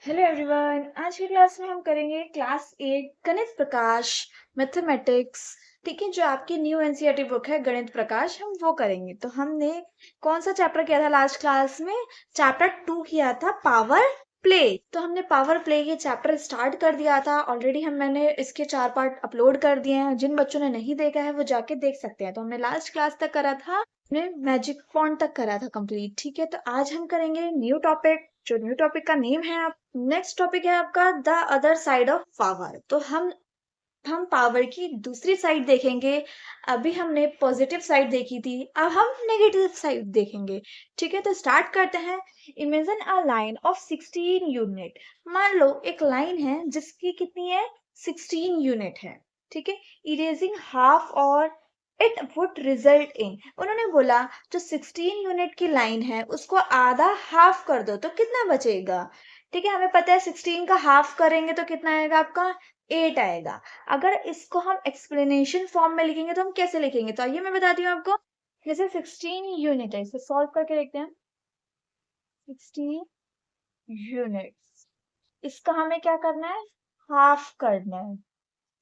Hello everyone. आज की class में हम करेंगे क्लास 8 गणित प्रकाश मैथमेटिक्स। ठीक है, जो आपकी न्यू एनसीईआरटी बुक है गणित प्रकाश, हम वो करेंगे। तो हमने कौन सा चैप्टर किया था लास्ट क्लास में? चैप्टर 2 किया था, पावर प्ले। तो हमने पावर प्ले ये चैप्टर स्टार्ट कर दिया था ऑलरेडी। मैंने इसके 4 पार्ट अपलोड कर दिए हैं। जिन बच्चों ने नहीं देखा है वो जाके देख सकते हैं। तो हमने लास्ट क्लास तक करा था, हमने मैजिक फॉन्ट तक करा था कंप्लीट। ठीक है, तो आज हम करेंगे न्यू टॉपिक। जो न्यू टॉपिक का नेम है, नेक्स्ट टॉपिक है आपका the other side of power. तो हम पावर की दूसरी साइड देखेंगे। अभी हमने पॉजिटिव साइड देखी थी, अब हम नेगेटिव साइड देखेंगे। ठीक है, तो स्टार्ट करते हैं। Imagine a line of 16 unit. मान लो एक लाइन है जिसकी कितनी है, 16 यूनिट है। ठीक है, इरेजिंग हाफ और इट वुड रिजल्ट इन, उन्होंने बोला जो 16 यूनिट की लाइन है उसको आधा हाफ कर दो तो कितना बचेगा। ठीक है, हमें पता है 16 का हाफ करेंगे तो कितना आएगा आपका, 8 आएगा। अगर इसको हम एक्सप्लेनेशन फॉर्म में लिखेंगे तो हम कैसे लिखेंगे, तो आइए मैं बताती हूँ आपको। जैसे 16 यूनिट है, इसे सॉल्व करके देखते हैं। 16 यूनिट्स, इसका हमें क्या करना है, हाफ करना है।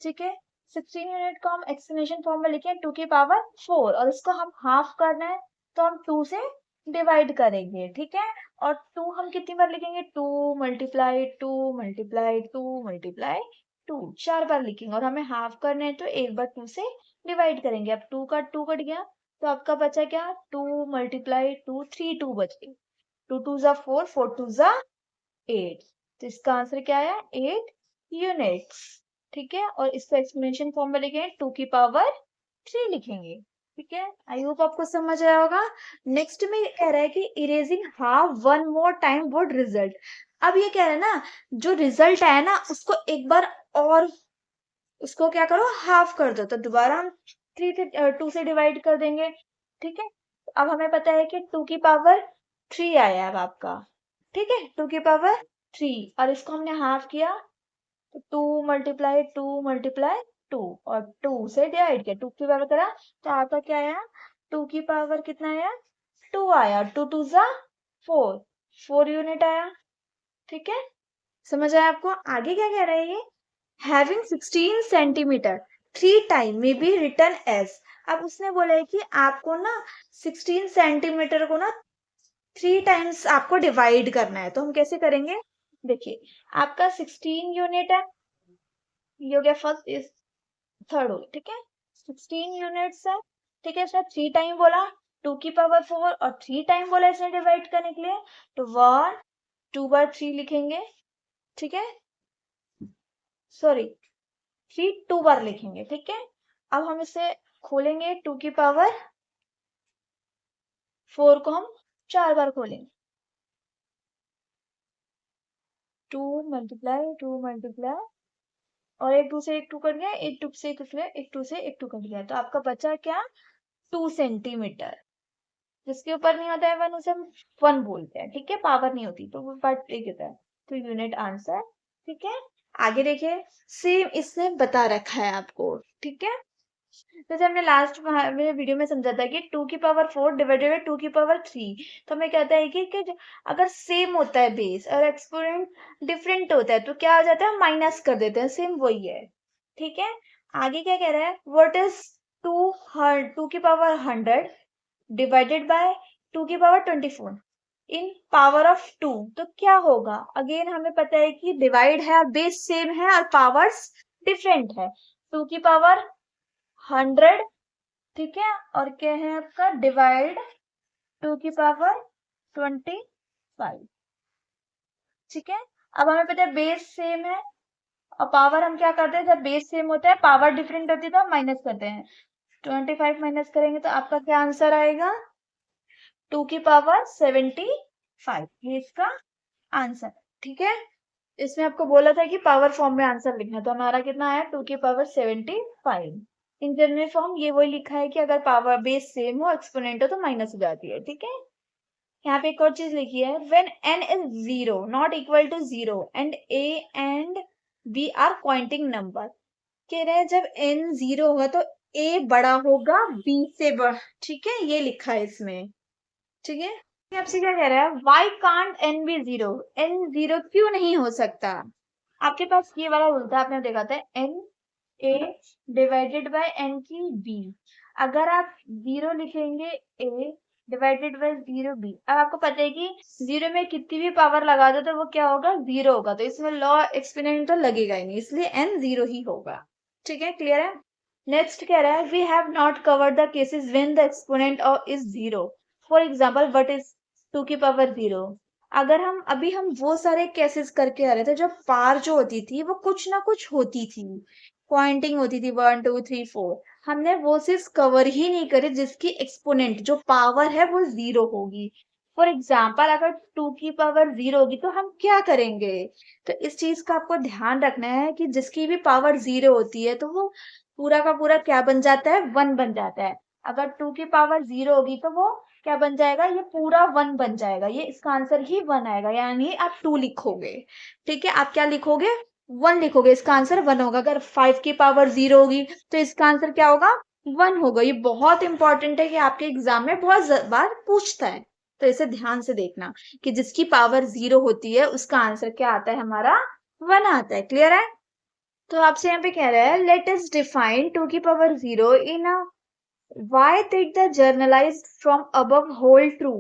ठीक है, 16 यूनिट को हम एक्सप्लेनेशन फॉर्म में लिखे 2 की पावर 4, और इसको हम हाफ करना है तो हम 2 से डिवाइड करेंगे। ठीक है, और 2 हम कितनी बार लिखेंगे, 2 मल्टीप्लाई 2 मल्टीप्लाई 2 मल्टीप्लाई 2, 4 बार लिखेंगे। और हमें हाफ करना है तो एक बार 2 से डिवाइड करेंगे। अब 2 का 2 कट गया तो आपका बचा क्या, 2 मल्टीप्लाई 2, 3 2 बचे। 2 2 जा 4, 4 2 जा 8। तो इसका आंसर क्या आया, 8 यूनिट्स। ठीक है, और इसको एक्सप्लेनेशन फॉर्म में लिखेंगे 2 की पावर 3 लिखेंगे। ठीक है, आई होप आपको समझ आया होगा। नेक्स्ट में कह रहा है कि erasing half one more time would result. अब ये कह रहा है ना, जो रिजल्ट आया ना उसको एक बार और, उसको क्या करो, हाफ कर दो। तो दोबारा हम 3 से 2 से डिवाइड कर देंगे। ठीक है, अब हमें पता है कि 2 की पावर 3 आया अब आपका। ठीक है, 2 की पावर 3, और इसको हमने हाफ किया तो 2 मल्टीप्लाई 2 मल्टीप्लाई 2, और 2 से डिवाइड किया, 2 की पावर करा तो आपका क्या आया, 2 की पावर कितना आया, 2 आया। 2 2 जा 4, 4 यूनिट आया। ठीक है, समझ आया आपको। आगे क्या कह रहा है ये, हैविंग 16 सेंटीमीटर 3 टाइम में बी रिटर्न एज। अब उसने बोला है कि आपको ना 16 सेंटीमीटर को ना 3 टाइम्स आपको डिवाइड करना है। तो हम कैसे करेंगे, देखिए आपका 16 यूनिट है, ये हो गया फर्स्ट, इस थर्ड हो गया। ठीक है, 16 यूनिट्स है। ठीक है, इसने 3 टाइम बोला, 2 की पावर 4, और 3 टाइम बोला इसने डिवाइड करने के लिए, तो 1 2 बार 3 लिखेंगे। ठीक है, सॉरी 3 2 बार लिखेंगे। ठीक है, अब हम इसे खोलेंगे, 2 की पावर 4 को हम 4 बार खोलेंगे। 2 मल्टीप्लाई 2 मल्टीप्लाई, और एक 2 से एक 2 कट गया, एक 2 से एक कट गया, एक 2 से एक 2 कट गया, तो आपका बचा क्या, 2 सेंटीमीटर। जिसके ऊपर नहीं होता है 1 उसे हम 1 बोलते हैं। ठीक है, पावर नहीं होती तो वो पार्ट एक होता है। तो यूनिट आंसर। ठीक है, आगे देखिए, सेम इसने बता रखा है आपको। ठीक है, जैसे हमने लास्ट में वीडियो में समझा था कि 2 की पावर 4 डिवाइडेड बाय 2 की पावर 3। तो हमें कहता है कि अगर सेम होता है बेस और एक्सपोनेंट डिफरेंट होता है तो क्या हो जाता है, माइनस कर देते हैं। सेम वही है। ठीक है, आगे क्या कह रहा है, व्हाट इज 2 की पावर 100 डिवाइडेड बाय 2 की पावर 24 इन पावर ऑफ 2, तो क्या होगा। अगेन हमें पता है कि डिवाइड है और बेस सेम है और पावर्स डिफरेंट है। 2 की पावर 100, ठीक है, और क्या है आपका, डिवाइड 2 की पावर 25। ठीक है, अब हमें पता है बेस सेम है और पावर हम क्या करते हैं, जब बेस सेम होता है पावर डिफरेंट होती है तो हम माइनस करते हैं। 25 माइनस करेंगे तो आपका क्या आंसर आएगा, 2 की पावर 75, ये इसका आंसर। ठीक है, इसमें आपको बोला था कि पावर फॉर्म में आंसर लिखना, तो हमारा कितना आया, 2 की पावर 75। इन जनरल फॉर्म ये वही लिखा है कि अगर पावर बेस सेम हो एक्सपोनेंट हो तो माइनस हो जाती है। ठीक है, यहाँ पे एक और चीज लिखी है, when n is 0 not equal to 0 and a and b are pointing number. कह रहे हैं जब n 0 होगा तो a बड़ा होगा b से बड़ा। ठीक है, ये लिखा है इसमें। ठीक है, आपसे क्या कह रहा है, why can't N be zero, N zero क्यों नहीं हो सकता। आपके पास ये वाला रूल था, आपने देखा था, N A divided by N की बी। अगर आप जीरो लिखेंगे A divided by zero B, अब आपको पता है कि जीरो में कितनी भी पावर लगा दो तो वो क्या होगा, जीरो होगा, तो इसमें लॉ एक्सपोनेंट तो लगेगा ही नहीं, इसलिए एन जीरो ही होगा। ठीक है, क्लियर है। नेक्स्ट कह रहा है, we have not covered the cases when the exponent of is zero. For example what is two की पावर जीरो। अगर हम वो सारे केसेस करके आ रहे थे जब पार जो होती थी वो कुछ ना कुछ होती थी, पॉइंटिंग होती थी 1 2 3 4, हमने वो चीज कवर ही नहीं करी जिसकी एक्सपोनेंट जो पावर है वो जीरो होगी। फॉर एग्जाम्पल अगर टू की पावर जीरो होगी तो हम क्या करेंगे, तो इस चीज का आपको ध्यान रखना है कि जिसकी भी पावर जीरो होती है तो वो पूरा का पूरा क्या बन जाता है, वन बन जाता है। अगर टू की पावर जीरो होगी तो वो क्या बन जाएगा, ये पूरा वन बन जाएगा, ये इसका आंसर ही वन आएगा, यानी आप टू लिखोगे। ठीक है, आप क्या लिखोगे, वन लिखोगे, इसका आंसर वन होगा। अगर फाइव की पावर जीरो होगी तो इसका आंसर क्या होगा, वन होगा। ये बहुत इंपॉर्टेंट है कि आपके एग्जाम में बहुत बार पूछता है, तो इसे ध्यान से देखना कि जिसकी पावर जीरो होती है उसका आंसर क्या आता है, हमारा वन आता है। क्लियर है। तो आपसे यहाँ पे कह रहा है, लेट अस डिफाइन टू की power zero in a Y that the generalized from above whole true.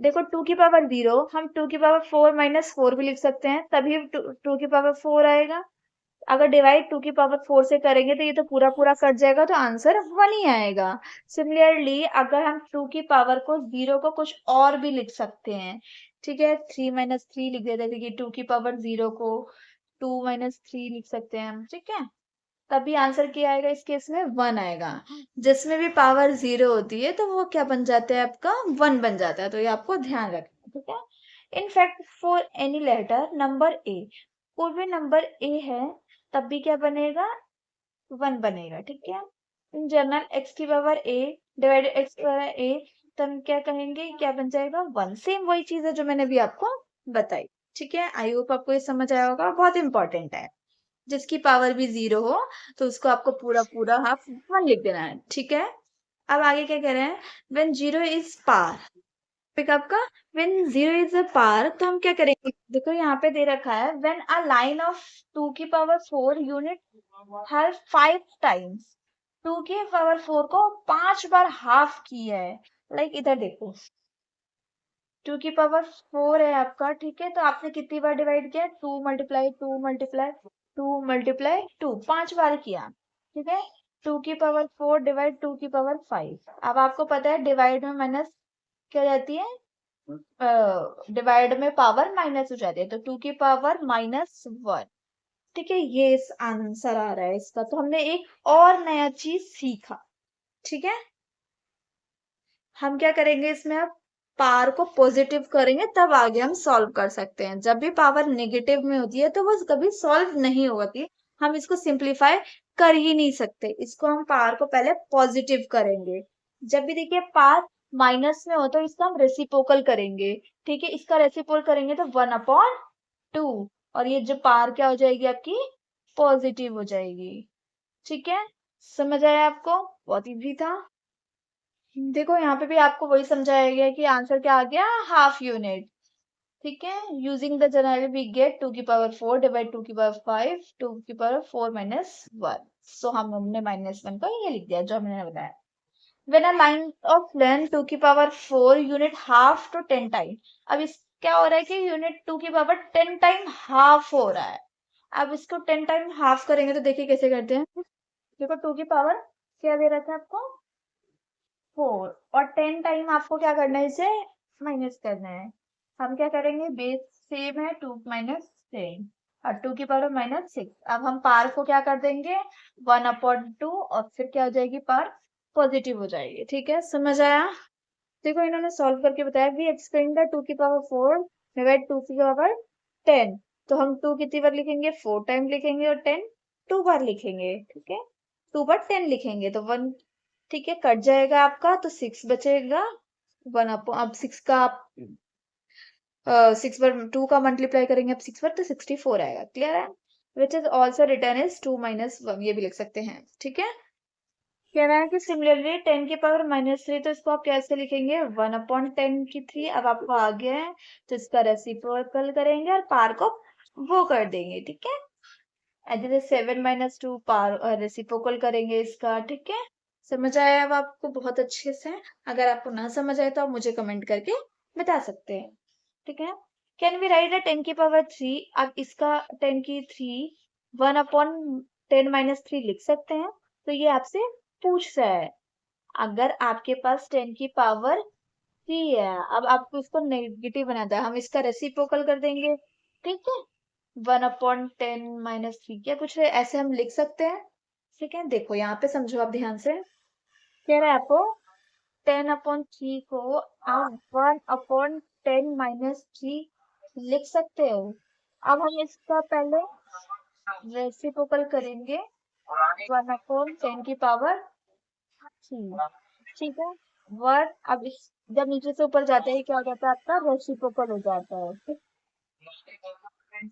देखो टू की पावर जीरो, हम टू की पावर फोर माइनस फोर भी लिख सकते हैं, तभी टू की पावर फोर आएगा। अगर डिवाइड टू की पावर फोर से करेंगे तो ये तो पूरा पूरा कट जाएगा, तो आंसर वन ही आएगा। सिमिलरली अगर हम टू की पावर को जीरो को कुछ और भी लिख सकते हैं, ठीक है, थ्री माइनस थ्री लिख देते हैं, टू की पावर जीरो को टू माइनस थ्री लिख सकते हैं हम, ठीक है, तभी आंसर क्या आएगा, इस केस में वन आएगा। जिसमें भी पावर जीरो होती है तो वो क्या बन जाता है, आपका वन बन जाता है, तो ये आपको ध्यान रखना है, ठीक है। In fact for any letter number A, कोई भी नंबर ए है तब भी क्या बनेगा, वन बनेगा, ठीक है। इन जनरल एक्स की पावर ए डिवाइड एक्स की पावर ए, तो हम क्या कहेंगे, क्या बन जाएगा, वन। सेम वही चीज है जो मैंने भी आपको बताई, ठीक है। आई होप आपको ये समझ आया होगा, बहुत इंपॉर्टेंट है। जिसकी पावर भी जीरो हो तो उसको आपको पूरा पूरा हाफ वन लिख देना है, ठीक है। अब आगे क्या कह रहे हैं, when zero is par, pickup का, when zero is a par, तो हम क्या करेंगे, देखो यहाँ पे दे रखा है, when a line of two की power four unit have five times, two की पावर फोर को पांच बार हाफ किया है। लाइक इधर देखो, टू की पावर फोर है आपका, ठीक है, तो आपने कितनी बार डिवाइड किया, to multiply two multiply two multiply two, पांच बार किया, ठीक है। टू की पावर फोर डिवाइड टू की पावर फाइव। अब आपको पता है डिवाइड में माइनस क्या जाती है, डिवाइड में पावर माइनस हो जाती है, तो टू की पावर माइनस वन, ठीक है, ये इस आंसर आ रहा है इसका। तो हमने एक और नया चीज सीखा, ठीक है। हम क्या करेंगे इसमें, अब पावर को पॉजिटिव करेंगे तब आगे हम सॉल्व कर सकते हैं। जब भी पावर नेगेटिव में होती है तो वो कभी सॉल्व नहीं होती, हम इसको सिंप्लीफाई कर ही नहीं सकते, इसको हम पावर को पहले पॉजिटिव करेंगे। जब भी देखिए पावर माइनस में हो तो इसका हम रेसिप्रोकल करेंगे, ठीक है, इसका रेसिप्रोकल करेंगे तो वन अपॉन टू, और ये जो पावर क्या हो जाएगी आपकी, पॉजिटिव हो जाएगी, ठीक है। समझ आया आपको, बहुत इजी था। देखो यहाँ पे भी आपको वही समझाया गया कि आंसर क्या आ गया, हाफ यूनिट, ठीक है। Using the general we get two की पावर फोर डिवाइड टू की पावर फाइव टू की power four minus one, so हमने माइनस वन का ये लिख दिया जो हमने बताया। When a line of length two की power four unit half two ten time, अब इस क्या हो रहा है कि यूनिट टू की पावर टेन टाइम हाफ हो रहा है। अब इसको टेन टाइम हाफ करेंगे तो देखिए कैसे करते हैं, देखो टू की पावर क्या दे रहा था आपको, फोर, और टेन टाइम आपको क्या करना है, इसे माइनस करना है। हम क्या करेंगे, बेस सेम है, टू माइनस टेन, और टू की पावर माइनस सिक्स। अब हम पार को क्या कर देंगे, वन अपॉन टू, और फिर क्या हो जाएगी, पार पॉजिटिव हो जाएगी, ठीक है। समझ आया। देखो इन्होंने सॉल्व करके बताया, वी एक्सपेंड द टू की पावर फोर डिवाइड टू की पावर टेन, तो हम टू कितनी बार लिखेंगे, फोर टाइम लिखेंगे, और टेन टू बार लिखेंगे, ठीक है, टू बार टेन लिखेंगे तो वन, ठीक है, कट जाएगा आपका तो सिक्स बचेगा, वन अप, अब सिक्स का आप सिक्स बार टू का मल्टीप्लाई करेंगे अब सिक्स बार तो 64 आएगा। क्लियर है। Which is also written is two minus one, ये भी लिख सकते हैं, ठीक है। कह रहा है कि सिमिलरली 10 की पावर -3, तो इसको आप कैसे लिखेंगे? 1/10 की 3। अब आपको आ गया है तो इसका रेसिप्रोकल करेंगे और पार को वो कर देंगे, ठीक है। एंड जैसे 7 - 2 पार रेसिप्रोकल करेंगे इसका, ठीक है। समझ आया अब आपको बहुत अच्छे से? अगर आपको ना समझ आए तो आप मुझे कमेंट करके बता सकते हैं, ठीक है। कैन वी राइट द 10 की पावर 3? अब इसका 10 की 3 1/10 - 3 लिख सकते हैं। तो ये आपसे पूछ रहा है अगर आपके पास 10 की पावर 3 है, अब आपको इसको नेगेटिव बनाता है, हम इसका रेसिप्रोकल कर देंगे, ठीक है। 1/10 - 3 क्या कुछ है ऐसे हम लिख सकते हैं, ठीक है। देखो यहाँ पे समझो आप ध्यान से, कह रहा है आपको 10/3 को आप 1/10 - 3 लिख सकते हो। अब हम इसका पहले रेसिप्रोकल करेंगे 1/10 की पावर 3, ठीक है। वर्ड अब इस जब नीचे से ऊपर जाते हैं क्या हो जाता है आपका रेसिप्रोकल हो जाता है।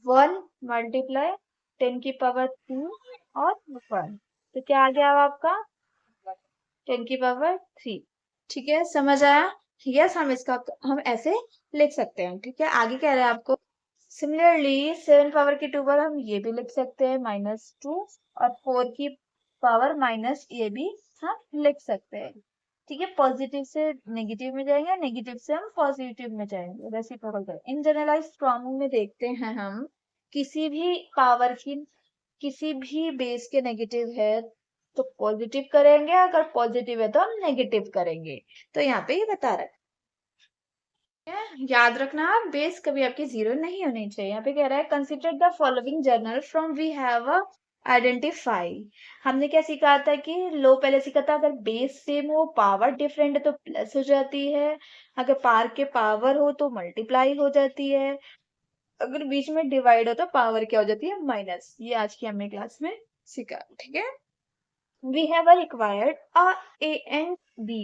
1 × 10 की पावर 2 और 1, तो क्या आ गया अब आपका 10 की पावर 3, ठीक है। समझ आया? यस, हम ऐसे लिख सकते हैं, ठीक है। आगे कह रहे हैं आपको सिमिलरली 7 पावर की 2 पर हम ये भी लिख सकते हैं -2, और 4 की पावर माइनस ये भी हम लिख सकते हैं, ठीक है। पॉजिटिव से नेगेटिव में जाएंगे, नेगेटिव से हम पॉजिटिव में जाएंगे, रेसिप्रोकल करें। इन जनरलाइज्ड फॉर्म में देखते हैं हम किसी भी पावर की किसी भी बेस के नेगेटिव है तो पॉजिटिव करेंगे, अगर पॉजिटिव है तो हम नेगेटिव करेंगे। तो यहाँ पे ये बता रहा है, याद रखना आप बेस कभी आपकी 0 नहीं होनी चाहिए। यहाँ पे कह रहा है consider the following general from we have identify. हमने क्या सीखा था कि लो पहले सीखा था अगर बेस सेम हो पावर डिफरेंट है तो प्लस हो जाती है, अगर पार के पावर हो तो मल्टीप्लाई हो जाती है, अगर बीच में डिवाइड हो तो पावर क्या हो जाती है माइनस। ये आज की हमने क्लास में सीखा, ठीक है। we have required a and b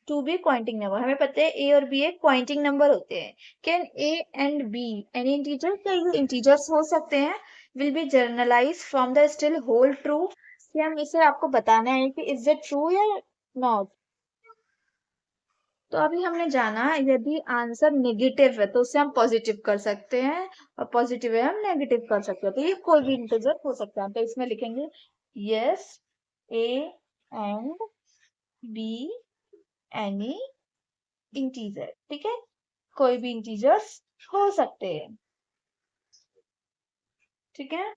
to be pointing number। हमें पता है a और b एक पॉइंटिंग नंबर होते हैं। Can a and b any integer? क्या ये इंटीजर्स हो सकते हैं? will be generalized from the still whole true। कि हम इसे आपको बताना है कि इज इट ट्रू या नॉट। तो अभी हमने जाना यदि आंसर नेगेटिव है तो उसे हम पॉजिटिव कर सकते हैं, और पॉजिटिव है हम नेगेटिव कर सकते हैं। तो ये कोई भी इंटीजर हो सकता है, तो इसमें लिखेंगे yes A and be any integer, ठीक है। कोई भी इंटीजर्स हो सकते हैं, ठीक है।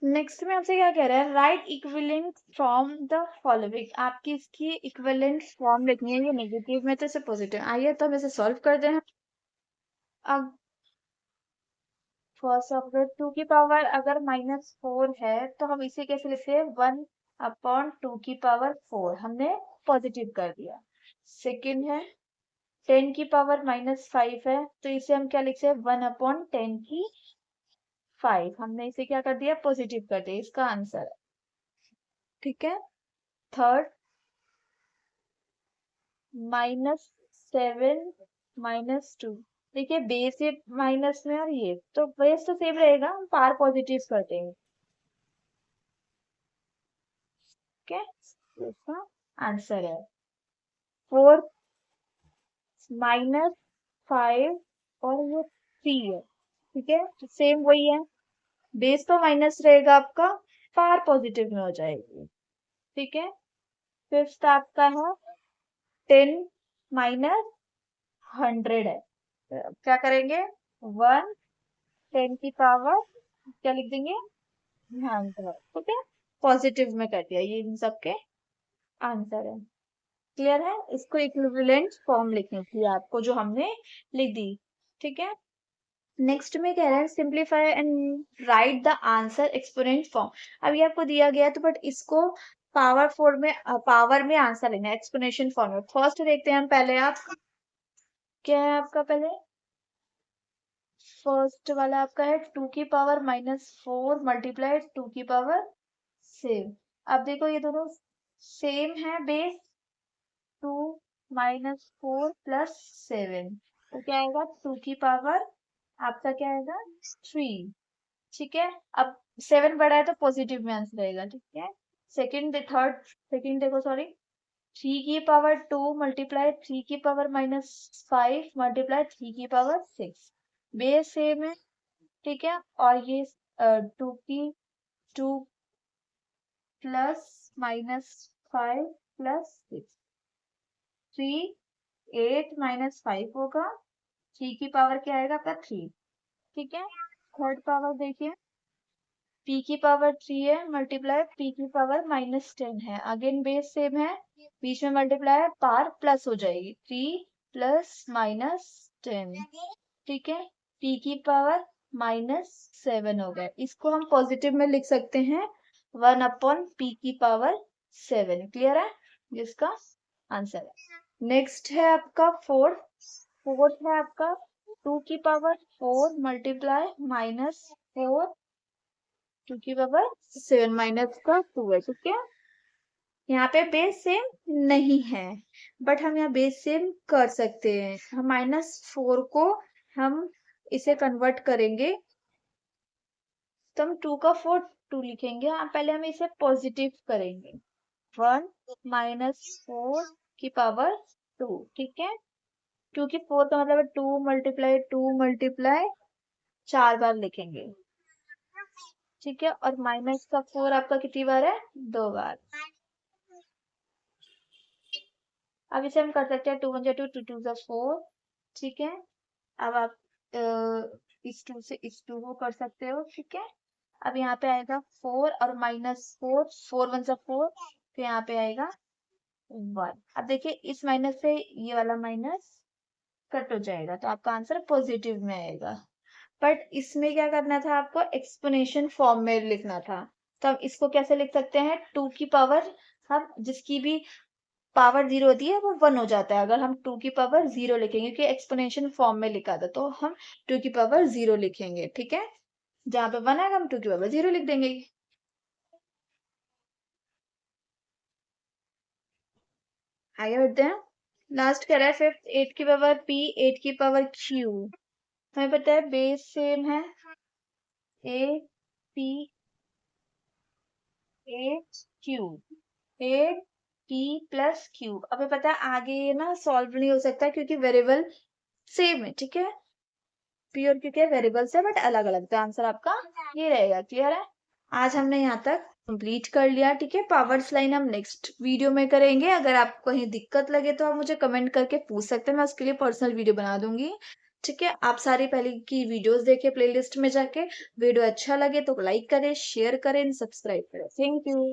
नेक्स्ट में आपसे क्या कह रहा है? Right equivalent from the following. आपकी इसकी इक्विवेलेंट फॉर्म लिखनी है, ये नेगेटिव में तो इसे पॉजिटिव। आइए तो हम इसे सॉल्व कर दें। अब फर्स्ट ऑफ 2 की पावर अगर -4 है तो हम इसे कैसे लिखते हैं? 1/2 की पावर 4 हमने पॉजिटिव कर दिया। सेकेंड है 10 की पावर -5 है तो इसे हम क्या लिखते हैं? 1/10 की 5 हमने इसे क्या कर दिया? पॉजिटिव कर दिया, इसका आंसर है, ठीक है। थर्ड -7 -2, देखिए बेस ये माइनस में और ये तो बेस तो सेम रहेगा, हम पार पॉजिटिव कर देंगे, ठीक है। इसका आंसर है 4 -5 और ये 3 है, ठीक है। तो सेम वही है, बेस तो माइनस रहेगा आपका, पार पॉजिटिव में हो जाएगी, ठीक है। फिफ्थ आपका है 10 - 100 है, तो अब क्या करेंगे? 1/10 की पावर क्या लिख देंगे? 100, ठीक है। पॉजिटिव में कर दिया, ये इन सबके आंसर है। क्लियर है? इसको इक्विवेलेंट फॉर्म लिखनी थी आपको जो हमने लिख दी, ठीक है। नेक्स्ट में कह रहा है simplify and right the answer exponent form. अभी आपको दिया गया तो बट इसको पावर में आंसर लेना है एक्सपोनेंशियल फॉर्म में। फर्स्ट देखते हैं हम पहले, आप क्या है आपका पहले? फर्स्ट वाला आपका है 2 की पावर -4 मल्टीप्लाई 2 की पावर 7। अब देखो ये दोनों सेम है बेस, 2 -4 + 7, तो क्या आएगा? 2 की पावर आपका क्या आएगा? 3, ठीक है। अब 7 बड़ा है तो पॉजिटिव में आंसर रहेगा, ठीक है। सेकंड थर्ड सेकंड देखो सॉरी, 3 की पावर 2 मल्टीप्लाई 3 की पावर-5 मल्टीप्लाई 3 की पावर 6, बेस सेम है, ठीक है। और ये 2 प्लस -5 प्लस 6, 3 8 - 5 होगा, 3 की पावर क्या आएगा आपका 3, ठीक है। थर्ड पावर देखिए, p की पावर 3 है मल्टीप्लाई p की पावर-10 है, अगेन बेस सेम है, बीच में मल्टीप्लाई है, पावर प्लस हो जाएगी, 3 + -10, ठीक है। p की पावर-7 हो गया, इसको हम पॉजिटिव में लिख सकते हैं 1/p की पावर 7, क्लियर है, जिसका आंसर है। नेक्स्ट है आपका फोर्थ है आपका 2 की पावर 4 मल्टीप्लाई -4 2 की पावर 7 माइनस का 2 है, ठीक है। यहाँ पे बेस सेम नहीं है, बट हम यहाँ बेस सेम कर सकते हैं। हम -4 को हम इसे कन्वर्ट करेंगे, तो हम 2 का 4 2 लिखेंगे। पहले हम इसे पॉजिटिव करेंगे, 1 -4 की पावर 2, ठीक है। 2 की 4 का मतलब 2 मल्टीप्लाई 4 बार लिखेंगे, ठीक है। और -4 आपका कितनी बार है, 2 बार। अब इसे हम कर सकते हैं 2 × 1 = 2, 2 × 2 = 4, ठीक है। अब आप इस 2 से इस 2 को कर सकते हो, ठीक है। अब यहाँ पे आएगा 4 और -4, 4 × 1 = 4, तो यहाँ पे आएगा 1। अब देखिए इस माइनस से ये वाला माइनस कट हो जाएगा, तो आपका आंसर पॉजिटिव में आएगा। बट इसमें क्या करना था आपको, एक्सपोनेंशियल फॉर्म में लिखना था। तो हम इसको कैसे लिख सकते हैं, 2 की पावर, हम जिसकी भी पावर 0 होती है वो 1 हो जाता है अगर हम 2 की पावर 0 लिखेंगे, क्योंकि एक्सपोनेंशियल फॉर्म में लिखा था, तो हम 2 की पावर 0 लिखेंगे, ठीक है। जहां पे 1 आएगा हम 2 की पावर 0 लिख देंगे। आगे बढ़ते हैं। लास्ट कह रहा है फिफ्थ, 8 की पावर p 8 की पावर q, हमें पता है बेस सेम है, a p 8 q, 8 p + q। हमें पता है आगे ये ना सॉल्व नहीं हो सकता क्योंकि वेरिएबल सेम है, ठीक है। p और q के वेरिएबल्स है बट अलग अलग, तो आंसर आपका ये रहेगा, क्लियर है। आज हमने यहाँ तक कंप्लीट कर लिया, ठीक है। पावर्स लाइन हम नेक्स्ट वीडियो में करेंगे। अगर आपको कहीं दिक्कत लगे तो आप मुझे कमेंट करके पूछ सकते हैं, मैं उसके लिए पर्सनल वीडियो बना दूंगी, ठीक है। आप सारी पहले की वीडियोस देखिए प्लेलिस्ट में जाके, वीडियो अच्छा लगे तो लाइक करें, शेयर करें, सब्सक्राइब करें। Thank you.